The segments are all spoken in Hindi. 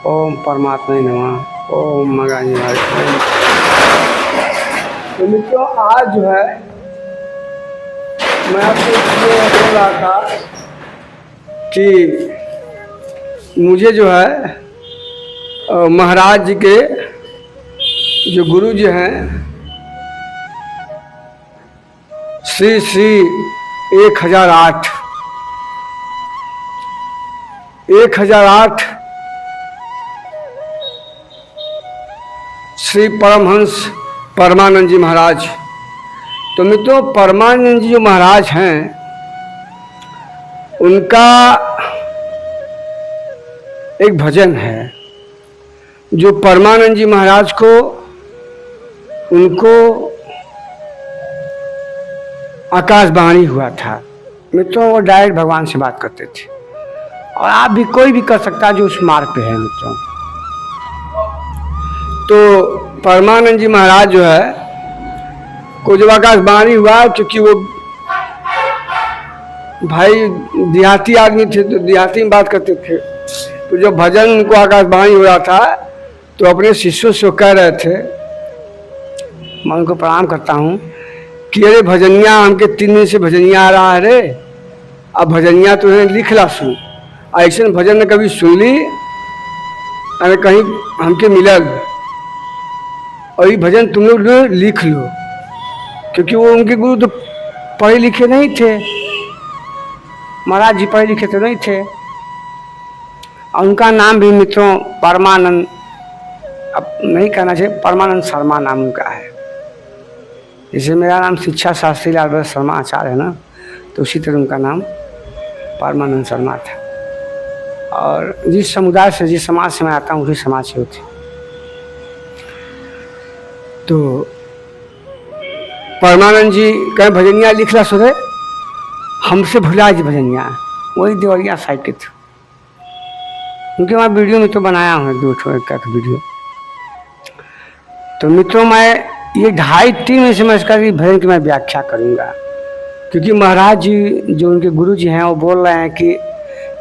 ओम परमात्मा नमः। ओम मगानी वाले। तो मित्रों आज जो है मैं आपको इसलिए बोल रहा था कि मुझे जो है महाराज जी के जो गुरु जी हैं श्री श्री 1008 श्री परमहंस परमानंद जी महाराज। तो मित्रों परमानंद जी जो महाराज हैं उनका एक भजन है जो परमानंद जी महाराज को उनको आकाशवाणी हुआ था। मित्रों वो डायरेक्ट भगवान से बात करते थे और आप भी कोई भी कर सकता है जो उस मार्ग पे है मित्रों। तो परमानंद जी महाराज जो है को जब आकाशवाणी हुआ, क्योंकि वो भाई देहाती आदमी थे तो देहाती में बात करते थे, तो जब भजन उनको आकाशवाणी हो रहा था तो अपने शिष्यों से कह रहे थे, मैं उनको प्रणाम करता हूँ कि अरे भजनिया हमके 3 दिन से भजनिया आ रहा है रे, अब भजनिया तो लिख ला सुन, ऐसे भजन ने कभी सुन ली अरे कहीं हमके मिलल और ये भजन तुम लोग लिख लो, क्योंकि वो उनके गुरु तो पढ़े लिखे नहीं थे, महाराज जी पढ़े लिखे तो नहीं थे। और उनका नाम भी मित्रों परमानंद, अब नहीं कहना चाहिए, परमानंद शर्मा नाम उनका है। जैसे मेरा नाम शिक्षा शास्त्री लाल शर्मा आचार्य है ना, तो उसी तरह उनका नाम परमानंद शर्मा था। और जिस समुदाय से जिस समाज से मैं आता हूँ उसी समाज से होते। तो परमानंद जी कहीं भजनिया लिखला सुरे हमसे भुला जी भजनिया, वही देवरिया साइड के थे। उनके वहाँ वीडियो में तो बनाया हूँ 2 का वीडियो। तो मित्रों मैं ये 2.5-3 से मैं इसका भजन की मैं व्याख्या करूँगा, क्योंकि महाराज जी जो उनके गुरु जी हैं वो बोल रहे हैं कि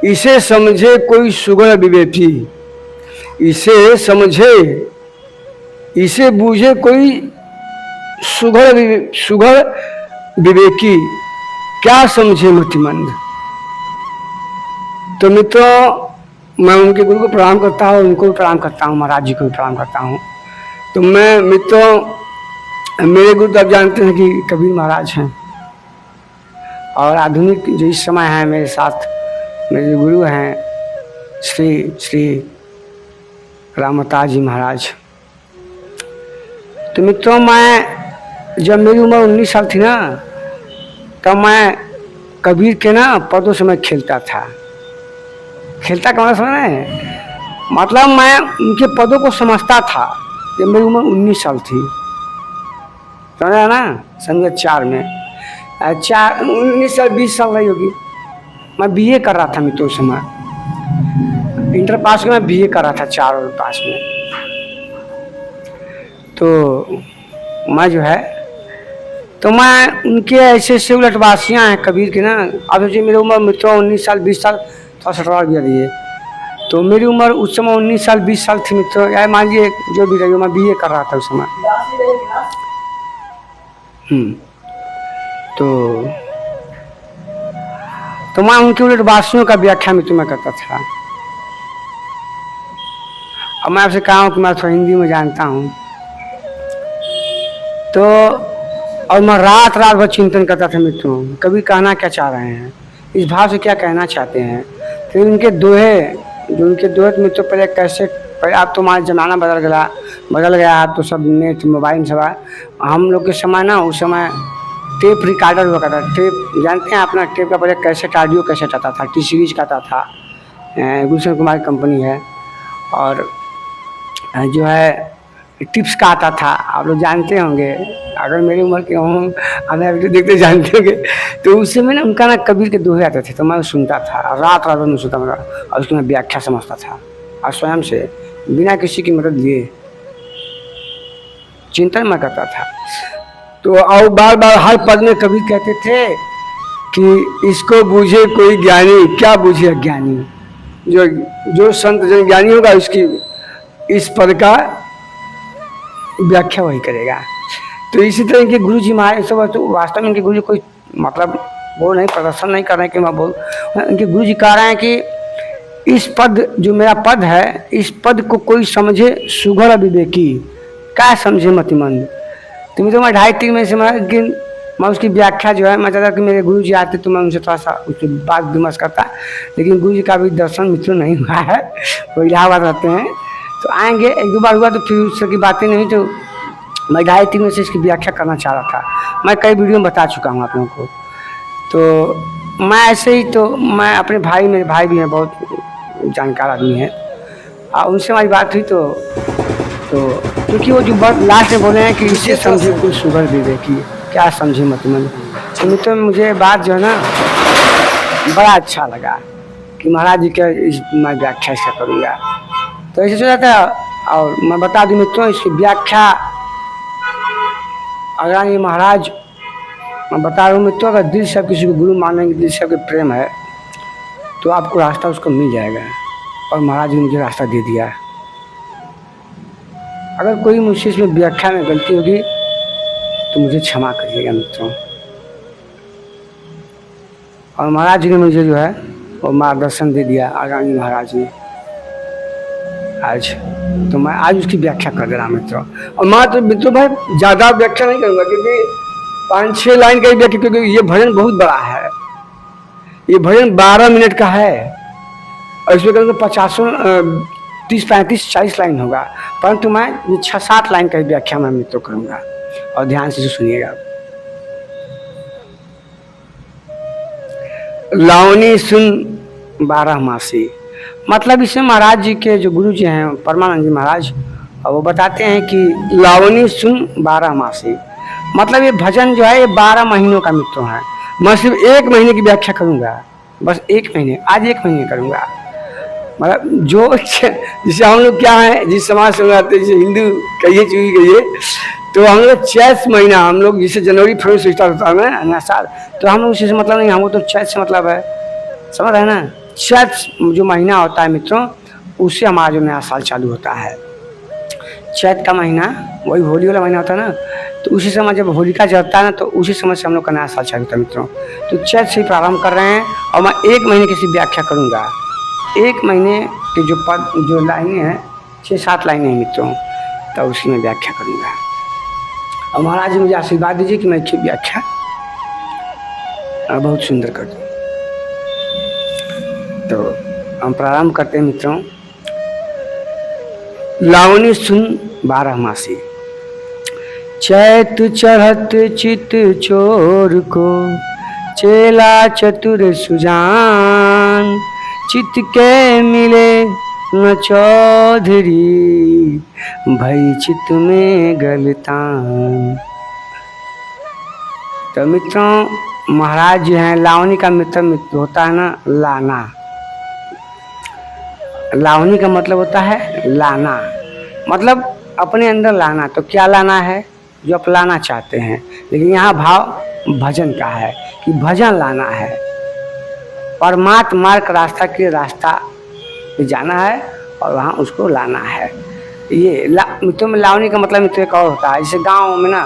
इसे समझे कोई सुगढ़ विवेकी, इसे समझे इसे बूझे कोई सुगढ़ विवेकी, क्या समझे मतिमंद। तो मित्रों मैं उनके गुरु को प्रणाम करता हूँ, उनको भी प्रणाम करता हूँ, महाराज जी को भी प्रणाम करता हूँ। तो मैं मित्रों मेरे गुरु तो आप जानते हैं कि कबीर महाराज हैं, और आधुनिक जो इस समय है मेरे साथ मेरे जो गुरु हैं श्री रामता जी महाराज। तो मित्रों मैं जब मेरी उम्र 19 साल थी ना, तब मैं कबीर के ना पदों से मैं खेलता था। खेलता कौन समझ रहे हैं, मतलब मैं उनके पदों को समझता था जब मेरी उम्र 19 साल थी, समझा ना, संगत 4 में 19 साल 20 साल रही होगी। मैं बीए कर रहा था मित्रों उस समय, इंटर पास के मैं बीए कर रहा था 4 और पास में। तो मैं जो है तो मैं उनके ऐसे उलटवासियाँ हैं कबीर के ना। अब सोचिए मेरी उम्र मित्रों 19 साल 20 साल थोड़ा सा और भी रही है, तो मेरी उम्र उस समय 19 साल 20 साल थी मित्रों, या मानिए जो भी रही हो, मैं बीए कर रहा था उस समय। तो मैं उनके उलटवासियों का व्याख्या मित्रों में करता था। अब मैं आपसे कहा हूँ कि मैं थोड़ा हिंदी में जानता हूँ, तो और मैं रात भर चिंतन करता था मित्रों, कभी कहना क्या चाह रहे हैं, इस भाव से क्या कहना चाहते हैं। फिर उनके दोहे जो उनके दोहे तो मित्रों पहले कैसे, पहले आप तो हमारा ज़माना बदल गया, आप तो सब नेट मोबाइल सब है। हम लोग के समय ना उस समय टेप रिकॉर्डर हुआ करता, टेप जानते हैं अपना, टेप का पहले कैसेट ऑडियो कैसेट आता था, टी सीरीज का आता था, गुलशन कुमार की कंपनी है। और जो है टिप्स का आता था, आप लोग जानते होंगे, अगर मेरी उम्र के हों हमें अभी देखते जानते होंगे। तो उस समय ना उनका ना कबीर के दोहे आते थे, तो मैं सुनता था, रात में सुनता था और उसकी मैं व्याख्या समझता था, और स्वयं से बिना किसी की मदद लिए चिंतन मैं करता था। तो और बार बार हर पद में कबीर कहते थे कि इसको बूझे कोई ज्ञानी, क्या बूझे अज्ञानी। जो जो संत जन ज्ञानी होगा उसकी इस पद का व्याख्या वही करेगा। तो इसी तरह इनके गुरु जी महाराज सब तो वास्तव में इनके गुरु जी कोई मतलब वो नहीं प्रदर्शन नहीं कर रहे हैं कि मैं बोल, इनके गुरु जी कह रहे हैं कि इस पद जो मेरा पद है, इस पद को कोई समझे सुघड़ विवेकी, क्या समझे मतिमंद। तो मैं 2.5-3 महीने से मैं उसकी व्याख्या जो है मैं चाहता कि मेरे गुरु जी आते तो मैं उनसे थोड़ा सा उसकी बात विमर्श करता, लेकिन गुरु जी का भी दर्शन मित्रों नहीं हुआ है, वो इलाहाबाद रहते हैं। तो आएंगे, 1-2 बार हुआ तो फिर उससे की बातें नहीं, तो मैं 2.5-3 महीने से इसकी व्याख्या करना चाह रहा था। मैं कई वीडियो में बता चुका हूँ आप लोगों को। तो मैं ऐसे ही तो मैं अपने भाई, मेरे भाई भी हैं बहुत जानकार आदमी हैं, उनसे हमारी बात हुई तो क्योंकि वो जो लास्ट में बोले हैं कि इससे समझे कुछ सुगर विवेकी, क्या समझे मतलब। तो मित्रों मुझे बात जो है ना बड़ा अच्छा लगा कि महाराज जी का मैं व्याख्या इसका करूँगा। तो ऐसे सोचा था। और मैं बता दूँ मित्रों इसकी व्याख्या, अगर ये महाराज मैं बता रहा हूँ मित्रों, अगर दिल से किसी को गुरु मानेंगे, दिल से प्रेम है तो आपको रास्ता उसको मिल जाएगा। और महाराज जी ने मुझे रास्ता दे दिया। अगर कोई मुझसे इसमें व्याख्या में गलती होगी तो मुझे क्षमा करिएगा मित्रों। और महाराज जी ने मुझे जो है वो मार्गदर्शन दे दिया, आगामी महाराज जी आज, तो मैं आज उसकी व्याख्या कर दे रहा हूँ मित्रों। और मैं तो मित्रों भाई ज़्यादा व्याख्या नहीं करूँगा क्योंकि 5-6 लाइन का ही व्याख्या, क्योंकि ये भजन बहुत बड़ा है। ये भजन 12 मिनट का है और इसमें करेंगे 30-35-40 लाइन होगा, परंतु मैं ये 6-7 लाइन का व्याख्या मैं मित्रों करूँगा और ध्यान से सुनिएगा। लावनी सुन 12 मासी, मतलब इसमें महाराज जी के जो गुरु जी हैं परमानंद जी महाराज, वो बताते हैं कि लावनी सुन 12 मासी, मतलब ये भजन जो है ये 12 महीनों का मित्रों है। मैं सिर्फ 1 महीने की व्याख्या करूँगा, बस 1 महीने, आज 1 महीने करूँगा। मतलब जो जिसे हम लोग क्या है, जिस समाज से आते हैं, जैसे हिंदू कहिए चुकी कहिए, तो हम लोग चैत महीना, हम लोग जिसे जनवरी फरवरी से स्टार्ट होता है नया साल, तो हम लोग उसी से मतलब नहीं, हमको तो चैत से मतलब है, समझ रहे हैं ना। चैत जो महीना होता है मित्रों, उससे हमारा जो नया साल चालू होता है। चैत का महीना वही होली वाला महीना होता है ना, तो उसी समय जब होलिका जलता है ना, तो उसी समय से हम लोग का नया साल चालू होता है मित्रों। तो चैत से प्रारंभ कर रहे हैं और मैं 1 महीने की व्याख्या करूँगा। 1 महीने के जो पद जो लाइनें हैं 6-7 लाइनें हैं मित्रों, तो उसी में व्याख्या करूँगा। और महाराज जी मुझे आशीर्वाद दीजिए कि मैं इसकी व्याख्या बहुत सुंदर कर दूँ। तो हम प्रारंभ करते हैं मित्रों। लावनी सुन 12 मासी, चैत चढ़त चित चोर को चेला चतुर सुजान, चित के मिले न चौधरी भई चित में गलतान। तो मित्रों महाराज जी हैं, लावनी का मित्र होता है ना लाना। लावनी का मतलब होता है लाना, मतलब अपने अंदर लाना। तो क्या लाना है, जो आप लाना चाहते हैं, लेकिन यहाँ भाव भजन का है कि भजन लाना है, परमात्मा मार्ग रास्ता के रास्ता पे जाना है और वहाँ उसको लाना है। ये मित्रों में लावनी का मतलब मित्रों एक और होता है। जैसे गांव में ना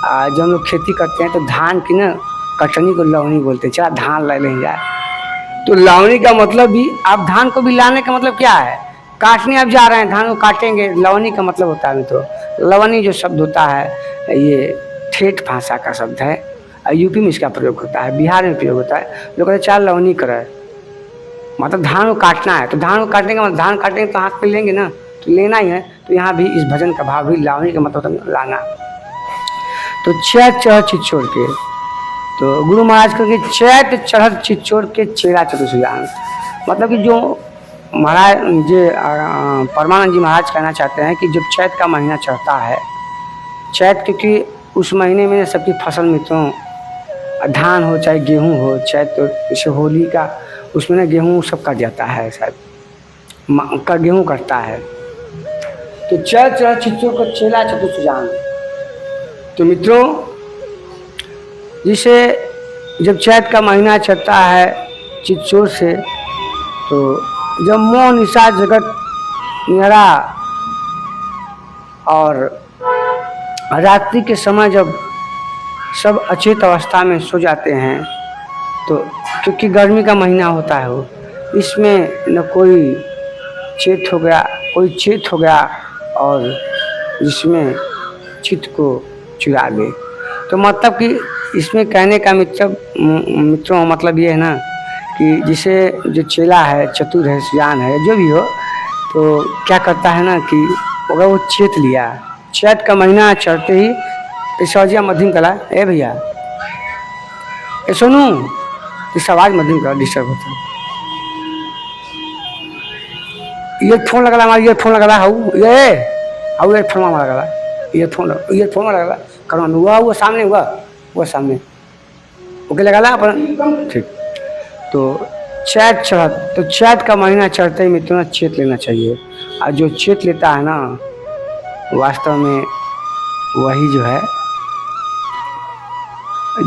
जब हम लोग खेती करते हैं तो धान की ना कटनी को लावनी बोलते हैं, चला धान ले लें जाए। तो लावनी का मतलब भी, आप धान को भी लाने का मतलब क्या है, काटने आप जा रहे हैं, धान को काटेंगे, लावनी का मतलब होता है मित्रों। लवनी जो शब्द होता है ये ठेठ भाषा का शब्द है, यूपी में इसका प्रयोग होता है, बिहार में प्रयोग होता है। लोग कहते 4 लवनी करे, मतलब धान को काटना है। तो धान को काटने का मतलब, धान काटेंगे तो हाथ पे लेंगे ना, तो लेना ही है। तो यहाँ भी इस भजन का भाव भी लावनी का मतलब लाना। तो चैत चढ़त चित छोड़ के, तो गुरु महाराज कहेंगे चैत चढ़त चित छोड़ के चेला चतुर सुजान, मतलब कि जो महाराज जो परमानंद जी महाराज कहना चाहते हैं कि जब चैत का महीना चढ़ता है, चैत क्योंकि उस महीने में सबकी फसल मित्रों, धान हो चाहे गेहूं हो, चैत तो जैसे होली का उसमें ना गेहूं सब कट जाता है, शायद का गेहूं कटता है। तो चैत चढ़त चित छोड़ के चेला चतुर सुजान। तो मित्रों जिसे जब चैत का महीना चलता है चित्चोर से, तो जब मोह निशा जगत निहरा और रात्रि के समय जब सब अचेत अवस्था में सो जाते हैं, तो क्योंकि गर्मी का महीना होता है वो, इसमें न कोई चेत हो गया, कोई चेत हो गया और जिसमें चित्त को चुरा ले। तो मतलब कि इसमें कहने का मित्रों मतलब ये है ना कि जिसे जो चेला है, चतुर है, सियान है, जो भी हो, तो क्या करता है ना कि अगर वो चेत लिया, चैत का महीना चढ़ते ही सौजिया मध्यम कला, ए भैया ए सोनू, इस आवाज़ मध्यम कला डिस्टर्ब होता है। ईयरफोन लगा, हमारा ईयरफोन लगा हाउ ये हाउ ईयरफोन हमारा लगा, ईयरफोन लगा करो हुआ सामने हुआ सामने ओके लगा ला अपन, ठीक। तो चैत चढ़ा, तो चैत का महीना चढ़ते ही मित्रों चेत लेना चाहिए। और जो चेत लेता है ना, वास्तव में वही जो है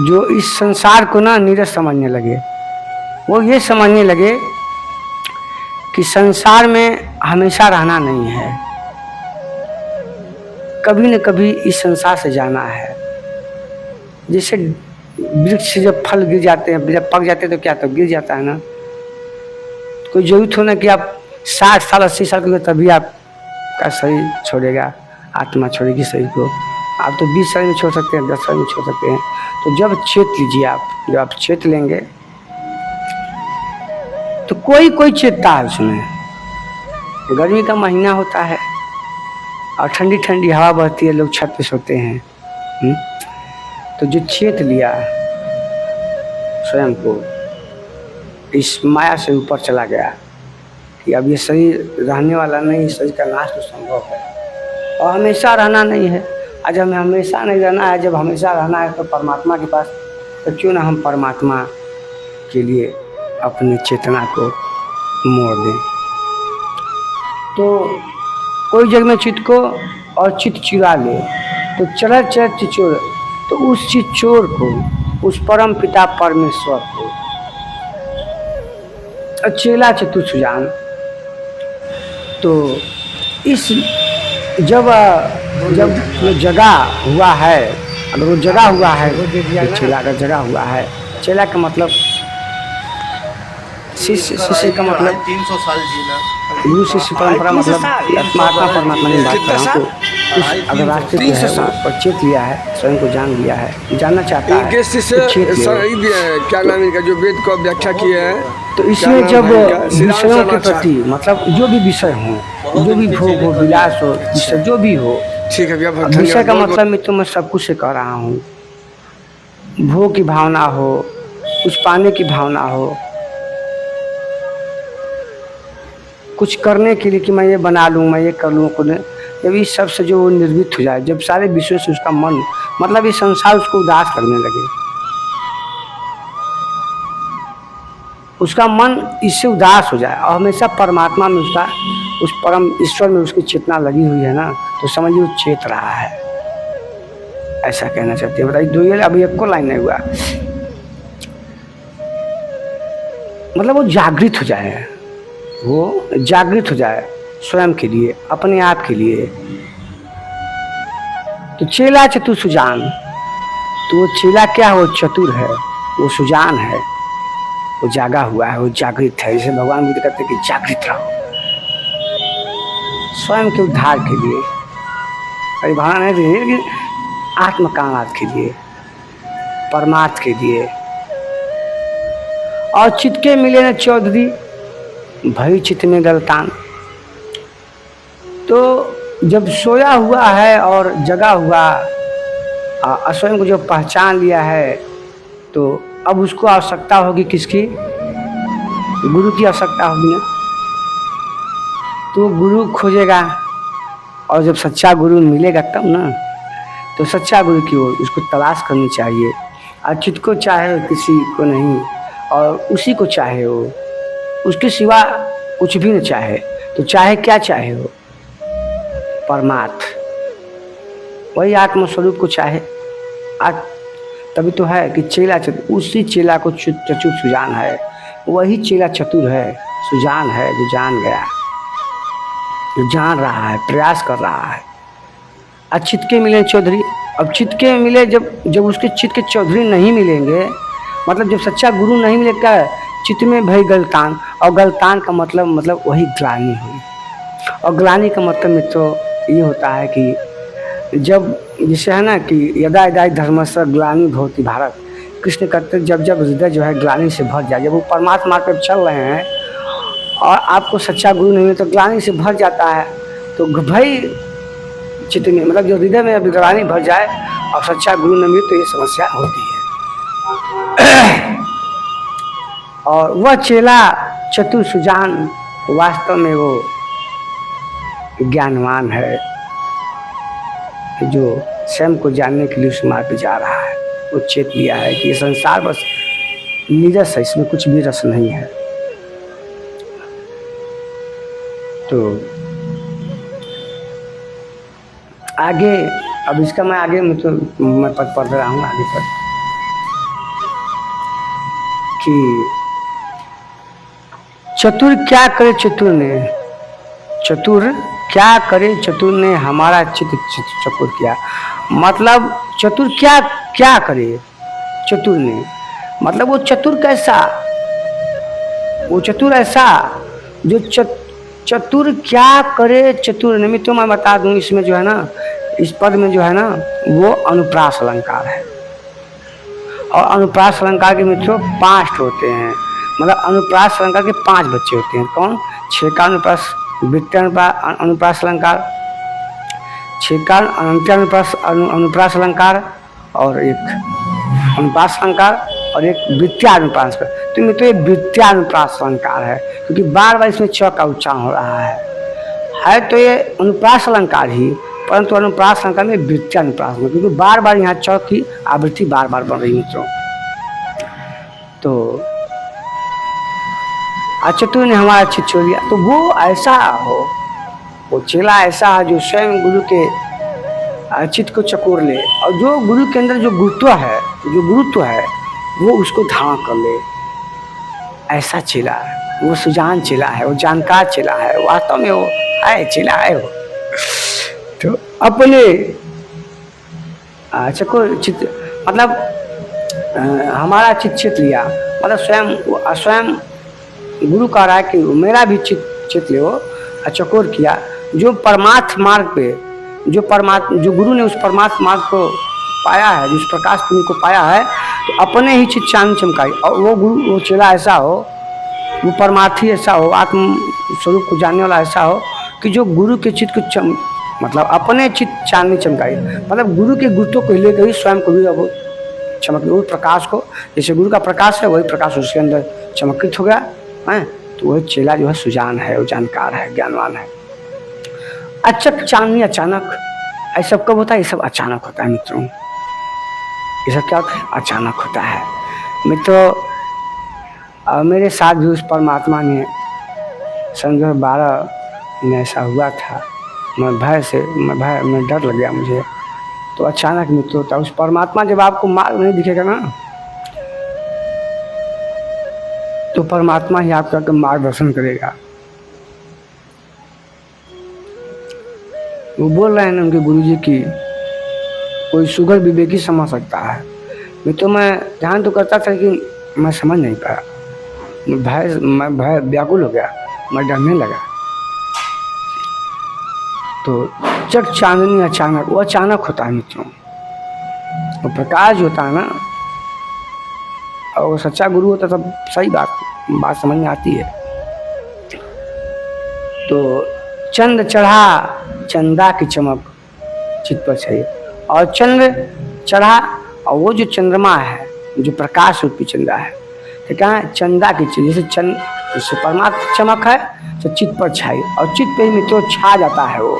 जो इस संसार को ना नीरस समझने लगे। वो ये समझने लगे कि संसार में हमेशा रहना नहीं है, कभी न कभी इस संसार से जाना है। जैसे वृक्ष से जब फल गिर जाते हैं, जब पक जाते हैं तो क्या, तो गिर जाता है ना। कोई जरूरत हो ना कि आप 60 साल 80 साल के तभी आपका शरीर छोड़ेगा, आत्मा छोड़ेगी शरीर को। आप तो 20 साल में छोड़ सकते हैं, 10 साल में छोड़ सकते हैं। तो जब चेत लीजिए आप, जब आप चेत लेंगे तो कोई चेतता है उसमें। गर्मी का महीना होता है और ठंडी ठंडी हवा बहती है, लोग छत पे सोते हैं। तो जो चेत लिया स्वयं को, इस माया से ऊपर चला गया कि अब ये शरीर रहने वाला नहीं, शरीर का नाश तो संभव है और हमेशा रहना नहीं है। आज हमें हमेशा नहीं रहना है, जब हमेशा रहना है तो परमात्मा के पास, तो क्यों ना हम परमात्मा के लिए अपनी चेतना को मोड़ दें। तो कोई जग में चित्त को और चित्त चुरा ले, तो चढ़ चिचोर, तो उस चिचोर को, उस परम पिता परमेश्वर को चेला चतुर सुजान। तो इस जब वो जगा हुआ है, अगर वो जगा हुआ है, तो चेला अगर जगा हुआ है, चेला का मतलब शिष्य का मतलब 300 साल जीना, गुरु शिष्य परंपरा मतलब महात्मा परमात्मा की बात कर रहा हूँ। अगर रास्ते पे है और चेत लिया है, स्वयं को जान लिया है, जानना चाहता है, तो क्या नाम इनका जो वेद को व्याख्या किया है। तो इसमें जब विषयों के प्रति मतलब जो भी विषय हो, जो भी भोग हो, विलास हो, विषय जो भी हो, ठीक है भैया, विषय का मतलब मैं तुम्हें सब कुछ से कह रहा हूँ। भोग की भावना हो, कुछ पाने की भावना हो, कुछ करने के लिए कि मैं ये बना लूँ, मैं ये कर लूँ, जब इस सब से जो वो निर्मित हो जाए, जब सारे विषयों से उसका मन मतलब ये संसार उसको उदास करने लगे, उसका मन इससे उदास हो जाए और हमेशा परमात्मा में उसका, उस परम ईश्वर में उसकी चेतना लगी हुई है ना, तो समझिए वो चेत रहा है। ऐसा कहना चाहते हैं। बताइए, 2 अभी एक को लाइन नहीं हुआ, मतलब वो जागृत हो जाए, वो जागृत हो जाए स्वयं के लिए, अपने आप के लिए। तो चेला चतुर सुजान, तो वो चेला क्या है, वो चतुर है, वो सुजान है, वो जागा हुआ है, वो जागृत है। जैसे भगवान बुद्ध कहते हैं कि जागृत रहो, स्वयं के उद्धार के लिए, परिभाषा नहीं दी, लेकिन आत्मकामात के लिए, परमार्थ के लिए। और चित्त के मिले न चौधरी, भई चित्त में गलतान। तो जब सोया हुआ है और जगा हुआ, स्वयं को जो पहचान लिया है, तो अब उसको आवश्यकता होगी किसकी, गुरु की आवश्यकता होगी ना। तो गुरु खोजेगा और जब सच्चा गुरु मिलेगा तब ना, तो सच्चा गुरु की ओर उसको तलाश करनी चाहिए। और चित्त को चाहे किसी को नहीं, और उसी को चाहे वो, उसके सिवा कुछ भी न चाहे। तो चाहे क्या चाहे हो, परमार्थ, वही आत्मस्वरूप को चाहे। तभी तो है कि चेला चतुर, उसी चेला को चतुर सुजान है, वही चेला चतुर है, सुजान है, जो जान गया, जो जान रहा है, प्रयास कर रहा है। आज चित के मिले चौधरी, अब चित के मिले, जब उसके चित के चौधरी नहीं मिलेंगे, मतलब जब सच्चा गुरु नहीं मिलेगा, चित में भाई गलतान, और गलतान का मतलब वही ग्लानि हुई। और ग्लानि का मतलब मित्रों ये होता है कि जब जैसे है ना कि यदा यदा धर्मस्य ग्लानि भवति भारत, कृष्ण कहते जब हृदय जो है ग्लानि से भर जाए, जब वो परमात्मा पे चल रहे हैं और आपको सच्चा गुरु नहीं मिले तो ग्लानि से भर जाता है। तो भाई चित्त में मतलब जो हृदय में ग्लानि भर जाए और सच्चा गुरु नहीं मिले तो ये समस्या होती है। और वह चेला चतुर सुजान वास्तव में वो ज्ञानवान है, जो स्वयं को जानने के लिए उस मार्ग पे जा रहा है। वो चेत लिया है कि ये संसार बस नीरस है, इसमें कुछ भी रस नहीं है। तो आगे अब इसका मैं आगे मैं पद पढ़ रहा हूँ आगे पर कि चतुर क्या करे चतुर ने, चतुर क्या करे चतुर ने हमारा चित्त चतुर किया। मतलब चतुर क्या करे चतुर ने, मतलब वो चतुर कैसा, वो चतुर ऐसा जो चतुर क्या करे चतुर ने। तो मैं बता दूं इसमें जो है ना, इस पद में जो है ना वो अनुप्रास अलंकार है। और अनुप्रास अलंकार के मित्रों 5 होते हैं, मतलब अनुप्रास अलंकार के 5 बच्चे होते हैं। कौन? छेका अनुप्रास, वृत्ति अनुप्रास अलंकार, छेका अनुप्रास अलंकार, और एक अनुप्रास अलंकार, और एक वृत्त्यानुप्रास। तो मित्रों ये वृत्त्यानुप्रास अलंकार है, क्योंकि बार बार इसमें च का उच्चारण हो रहा है तो ये अनुप्रास अलंकार ही, परंतु अनुप्रास अलंकार में वृत्त्यानुप्रास, क्योंकि बार बार यहाँ च की आवृत्ति बार बार बढ़ रही मित्रों। तो चतुर ने हमारा चित्त छोड़ दिया, तो वो ऐसा हो, वो चेला ऐसा है जो स्वयं गुरु के चित्त को चकोर ले, और जो गुरु के अंदर जो गुरुत्व है वो उसको धारण कर ले। ऐसा चेला है, वो सुजान चेला है, वो जानकार चेला है, वास्तव में वो है चेला है वो। तो अपने चकोर चित्त मतलब हमारा चित्त लिया, मतलब स्वयं गुरु कह रहा है कि मेरा भी चित्त ले हो, चकोर किया। जो परमार्थ मार्ग पे जो गुरु ने उस परमार्थ मार्ग को पाया है, जिस प्रकाश पुण्य को पाया है, तो अपने ही चित्त चांद चमकाई। और वो गुरु, वो चेला ऐसा हो, वो परमार्थी ऐसा हो, आत्म स्वरूप को जानने वाला ऐसा हो कि जो गुरु के चित्त को मतलब अपने चित्त चांदनी चमकाई, मतलब गुरु के गुरुत्व को लेकर ही स्वयं को भी अब चमक, उस प्रकाश को, जैसे गुरु का प्रकाश है वही प्रकाश उसके अंदर चमकित हो गया है। तो वह चेला जो है सुजान है, वो जानकार है, ज्ञानवान है। अचक चांदनी अचानक, ऐसा कब होता है? ये सब अचानक होता है मित्रों। ये सब क्या होता है? अचानक होता है मित्रों। मेरे साथ भी उस परमात्मा ने सन 2012 में ऐसा हुआ था। मैं डर लग गया मुझे। तो अचानक मित्रों होता है। उस परमात्मा जब आपको मार्ग नहीं दिखेगा ना, तो परमात्मा ही आपका मार्गदर्शन करेगा। वो बोल रहे हैं ना उनके गुरुजी की कोई सुगर विवेकी समझ सकता है। मैं ध्यान तो करता था कि मैं समझ नहीं पाया, मैं भय व्याकुल हो गया, मैं डरने लगा। तो चक चांदनी अचानक, वो अचानक होता है मित्रों। वो प्रकाश होता है ना, और वो सच्चा गुरु होता तब सही बात समझ में आती है। तो चंद चढ़ा चंदा की चमक चित पर चाहिए, और चंद्र चढ़ा, और वो जो चंद्रमा है, जो प्रकाश रूपी चंद्रा है, तो क्या है? चंदा की जैसे जैसे परमात्मा चमक है तो चित पर छाई, और चित पे ही मित्रों छा जाता है वो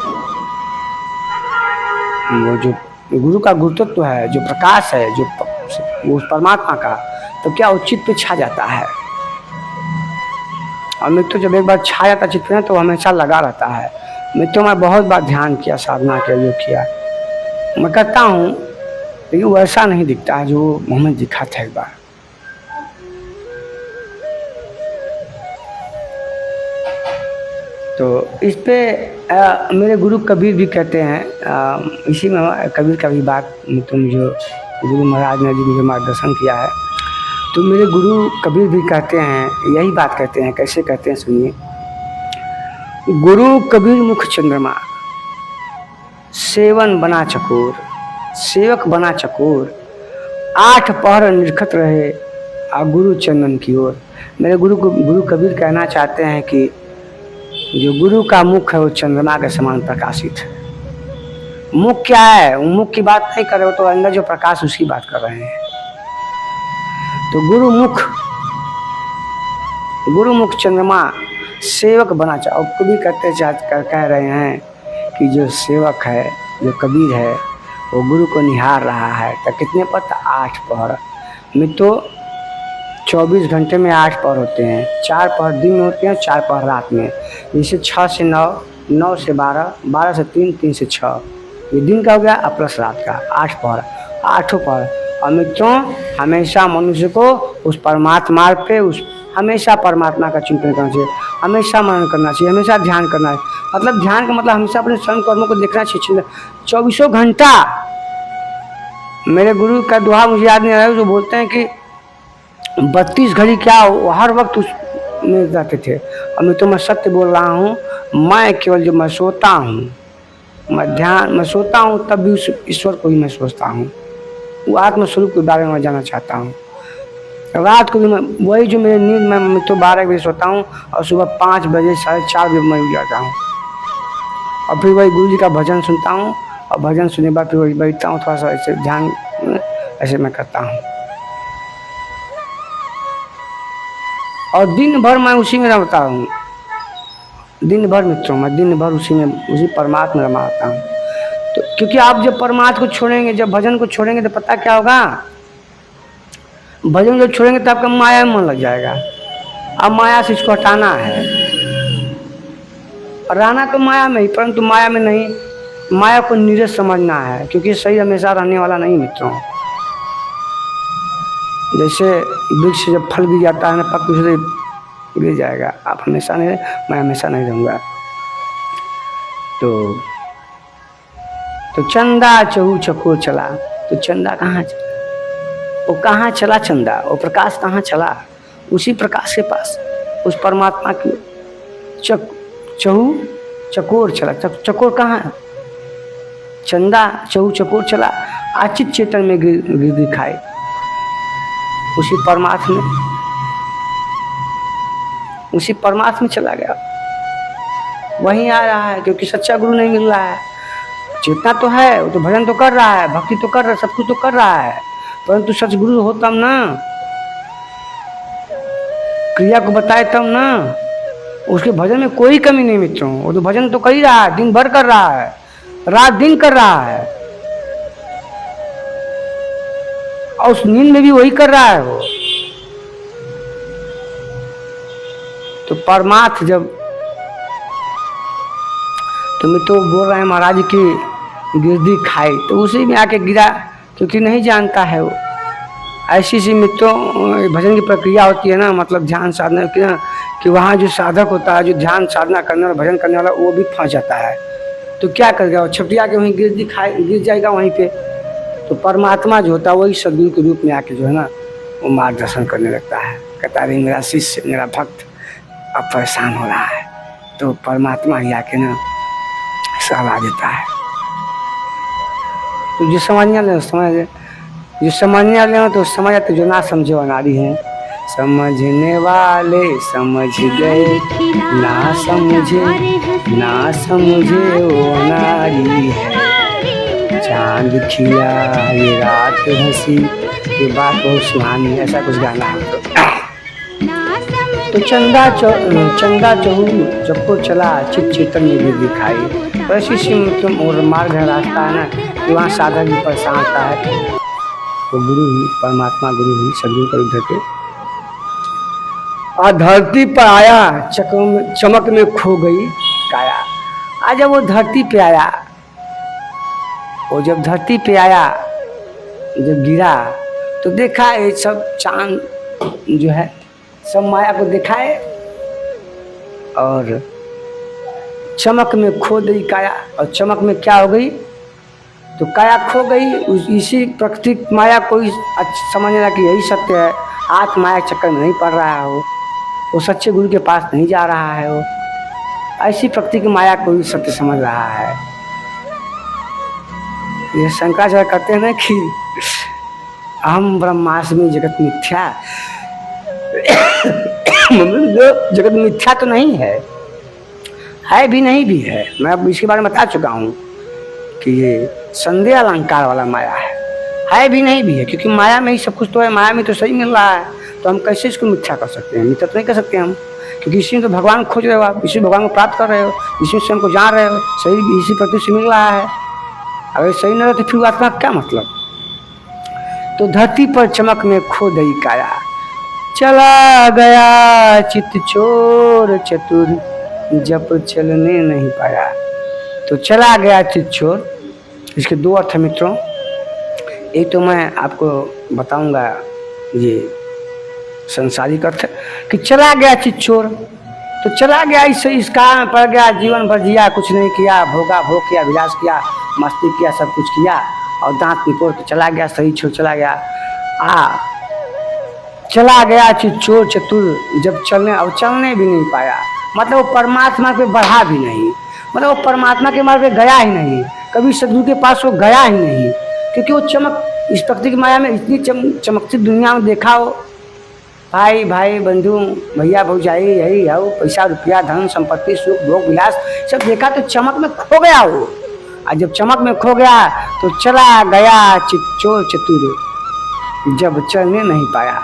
जो गुरु का गुरुत्व है, जो प्रकाश है, जो उस परमात्मा का, तो क्या वो चित पे छा जाता है। और मित्रों जब एक बार छा जाता चित पे, तो हमेशा लगा रहता है। मित्रों मैं बहुत बार ध्यान किया, साधना किया, जो किया मैं करता हूँ, लेकिन वो ऐसा नहीं दिखता है जो हमें दिखा था एक बार। तो इस पे मेरे गुरु कबीर भी कहते हैं, इसी में कबीर का भी बात तुम जो गुरु महाराज ने जी मुझे मार्गदर्शन किया है, तो मेरे गुरु कबीर भी कहते हैं, यही बात कहते हैं। कैसे कहते हैं सुनिए। गुरु कबीर मुख चंद्रमा, सेवन बना चकोर, सेवक बना चकोर, 8 पहर निरखत रहे आ गुरु चंदन की ओर। मेरे गुरु कबीर कहना चाहते हैं कि जो गुरु का मुख है वो चंद्रमा के समान प्रकाशित है। मुख क्या है, वो मुख की बात नहीं कर रहे हो, तो अंदर जो प्रकाश उसकी बात कर रहे हैं। तो गुरु मुख चंद्रमा, सेवक बना चाहो। कबीर कह रहे हैं कि जो सेवक है, जो कबीर है, वो गुरु को निहार रहा है। तो कितने पहर? 8 पहर में। तो 24 घंटे में 8 पहर होते हैं। 4 पहर दिन में होते हैं, 4 पहर रात में। जैसे 6 से 9, 9 से 12, 12 से 3, 3 से 6, ये दिन का हो गया। और प्लस रात का 8 पहर, 8 पहर। और मित्रों, हमेशा मनुष्य को उस परमात्मा पे, उस हमेशा परमात्मा का चिंतन करना चाहिए, हमेशा मनन करना चाहिए, हमेशा ध्यान करना है। मतलब ध्यान का मतलब हमेशा अपने स्वयं कर्मों को देखना चाहिए 24 घंटा। मेरे गुरु का दुआ मुझे याद नहीं आ रहा है, जो बोलते हैं कि 32 घड़ी क्या हो, हर वक्त उसमें जाते थे। और मैं सत्य बोल रहा हूँ। मैं केवल जो मैं सोता हूँ, मैं सोता हूँ, तब भी उस ईश्वर को ही मैं सोचता हूँ। वो आत्मस्वरूप के बारे में मैं जानना चाहता हूँ। रात को भी मैं वही जो मेरी नींद मैं तो 12 बजे सोता हूँ और सुबह 5 बजे 4:30 बजे मैं उठ जाता हूँ। और फिर वही गुरु जी का भजन सुनता हूँ, और भजन सुनने के बाद फिर वही बैठता हूँ, थोड़ा सा ऐसे ध्यान ऐसे मैं करता हूँ। और दिन भर मैं उसी में रमता हूँ। दिन भर मित्रों, मैं दिन भर उसी परमात्मा में रमाता हूँ। तो क्योंकि आप जब परमात्मा को छोड़ेंगे, जब भजन को छोड़ेंगे, तो पता क्या होगा? भजन जब छोड़ेंगे तो आपका माया में मन लग जाएगा। अब माया से इसको हटाना है। और रहना तो माया में ही, परंतु माया में नहीं, माया को नीरस समझना है। क्योंकि सही हमेशा रहने वाला नहीं मित्रों। जैसे वृक्ष जब फल गिर जाता है ना, पक दूसरे गिर जाएगा। आप हमेशा नहीं, मैं हमेशा नहीं रहूँगा। तो चंदा चहु चकोर चला। तो चंदा कहाँ चला? वो कहाँ चला चंदा? वो प्रकाश कहाँ चला? उसी प्रकाश के पास, उस परमात्मा की चहु चकोर चला। चकोर कहाँ है? चंदा चहु चकोर चला, आचित चेतन में गिर दिखाए, उसी परमात्मा में चला गया। वहीं आ रहा है, क्योंकि सच्चा गुरु नहीं मिल रहा है। चेतना तो है, वो तो भजन तो कर रहा है, भक्ति तो कर रहा है, सब कुछ तो कर रहा है, परंतु सच गुरु हो तब ना, क्रिया को बताए तब ना। उसके भजन में कोई कमी नहीं मित्रों। वो तो भजन तो कर ही रहा है, दिन भर कर रहा है, रात दिन कर रहा है, और उस नींद में भी वही कर रहा है वो। तो परमार्थ जब तुम्हें तो बोल रहे हैं महाराज की गिरदी खाई, तो उसी में आके गिरा, क्योंकि नहीं जानता है वो। ऐसी सी मित्रों भजन की प्रक्रिया होती है ना, मतलब ध्यान साधना की ना, कि वहाँ जो साधक होता है, जो ध्यान साधना करने वाला, भजन करने वाला, वो भी फंस जाता है। तो क्या करेगा वो? छपटिया के वहीं गिर जाएगा वहीं पे। तो परमात्मा जो होता है वही सदगुरु के रूप में आके जो है ना, वो मार्गदर्शन करने लगता है। कहता है मेरा शिष्य, मेरा भक्त अब परेशान हो रहा है, तो परमात्मा ही आके ना सलाह देता है। तो जो समझने वाले समझ, जो समझने वाले हो तो समझ आते, जो ना समझे वो नारी है। समझने वाले समझ गए, ना समझे वो नारी है। चांद खिला ये रात हंसी, ये बात बहुत सुहानी है, ऐसा कुछ गाना है। तो चंदा चहु चकोर चला, चित चेतन में भी दिखाई। तो ऐसी तुम और मार्ग है, रास्ता है ना, कि वहाँ साधक भी परेशान आता है। तो गुरु ही, परमात्मा गुरु ही, सदगुरु कर उधर के और धरती पर आया, चमक में खो गई काया। आज जब वो धरती पे आया, वो जब धरती पे आया, जब गिरा, तो देखा ये सब चांद जो है सब माया को देखा है, और चमक में खो गई काया, और चमक में क्या हो गई, तो काया खो गई। इसी प्राकृतिक माया को समझना कि यही सत्य है, आत्म माया के चक्कर में नहीं पड़ रहा है वो सच्चे गुरु के पास नहीं जा रहा है, वो ऐसी प्रकृति की माया को ही सत्य समझ रहा है। ये शंकराचार्य कहते हैं ना कि अहम ब्रह्मास्मि जगत मिथ्या। जगत मिथ्या तो नहीं है भी नहीं भी है। मैं अब इसके बारे में बता चुका हूँ कि ये संदेह अलंकार वाला माया है भी नहीं भी है, क्योंकि माया में ही सब कुछ तो है, माया में तो सही मिल रहा है, तो हम कैसे इसको मिथ्या कर सकते हैं, मिथ्या तो नहीं कर सकते हम, क्योंकि इसी में तो भगवान खोज रहे हो आप, इसी भगवान को प्राप्त कर रहे हो, इसी से हमको जान रहे हो, सही इसी प्रति से मिल रहा है। अगर सही न रहे तो फिर आत्मा का क्या मतलब। तो धरती पर चमक में खो गई काया, चला गया चित चोर चतुर जब चलने नहीं पाया। तो चला गया चित चोर, इसके दो अर्थ है मित्रों। एक तो मैं आपको बताऊंगा ये संसारिक अर्थ कि चला गया चित चोर, तो चला गया इस कारण में पड़ गया, जीवन भर जिया, कुछ नहीं किया, भोग किया, विलास किया, मस्ती किया, सब कुछ किया और दांत निपोड़ के चला गया, सही छोड़ चला गया। चला गया चित चोर चतुर जब चलने भी नहीं पाया, मतलब वो परमात्मा पे बढ़ा भी नहीं, मतलब वो परमात्मा के मार्ग पे गया ही नहीं, कभी सदगुरु के पास वो गया ही नहीं, क्योंकि वो चमक इस प्रकृति की माया में इतनी चमकती दुनिया में देखा हो, भाई बंधु भैया भौजाई यही है, वो पैसा रुपया धन संपत्ति सुख भोग विलास सब देखा, तो चमक में खो गया वो। और जब चमक में खो गया तो चला गया चोर चतुर जब चलने नहीं पाया।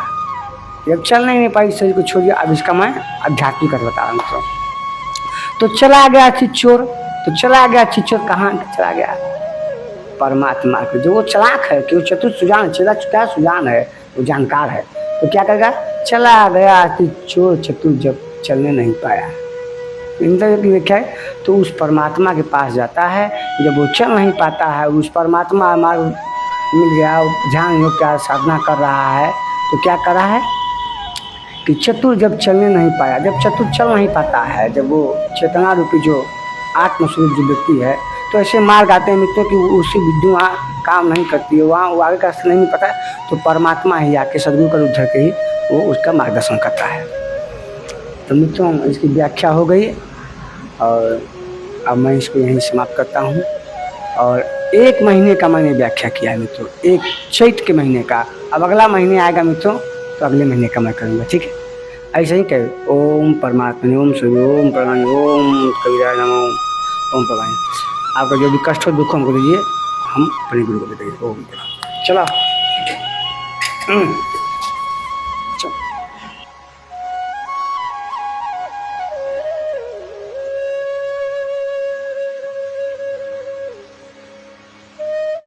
जब चलने नहीं पाई शरीर को छोड़िए, अब इसका मैं आध्यात्मिक अर्थ बता रहा हूँ। तो चला गया चिच्चोर, तो चला गया चिच्चोर कहाँ चला गया, परमात्मा के जो वो चलाक है, कि वो चतुर सुजान, क्या सुजान है, वो जानकार है, तो क्या करेगा, चला गया चिच्चोर चतुर जब चलने नहीं पाया। इंद्र की व्याख्या है, तो उस परमात्मा के पास जाता है, जब वो चल नहीं पाता है, उस परमात्मा मार्ग मिल गया, ध्यान योग क्या साधना कर रहा है, तो क्या कर रहा है कि चतुर जब चलने नहीं पाया, जब चतुर चल नहीं पाता है, जब वो चेतना रूपी जो आत्मस्वरूप जो व्यक्ति है, तो ऐसे मार्ग आते हैं मित्रों कि उसी विद्यु वहाँ काम नहीं करती है, वहाँ वो आगे का रास्ता नहीं पता है, तो परमात्मा ही आके सदगुरु का रूप धर के ही वो उसका मार्गदर्शन करता है। तो मित्रों इसकी व्याख्या हो गई और अब मैं इसको यहीं समाप्त करता हूँ। और 1 महीने का मैंने व्याख्या किया है मित्रों, एक चैत के महीने का। अब अगला महीने आएगा मित्रों, तो अगले महीने का मैं करूँगा, ठीक है। ऐसे ही कहे ओम परमात्मा, ओम सूर्य, ओम परमात्मा, ओम कबीरा नमो, ओम परमात्मा। आपका जो भी कष्ट हो दुख हमको दीजिए, हम अपने गुरु को दे देंगे। ओम चलो।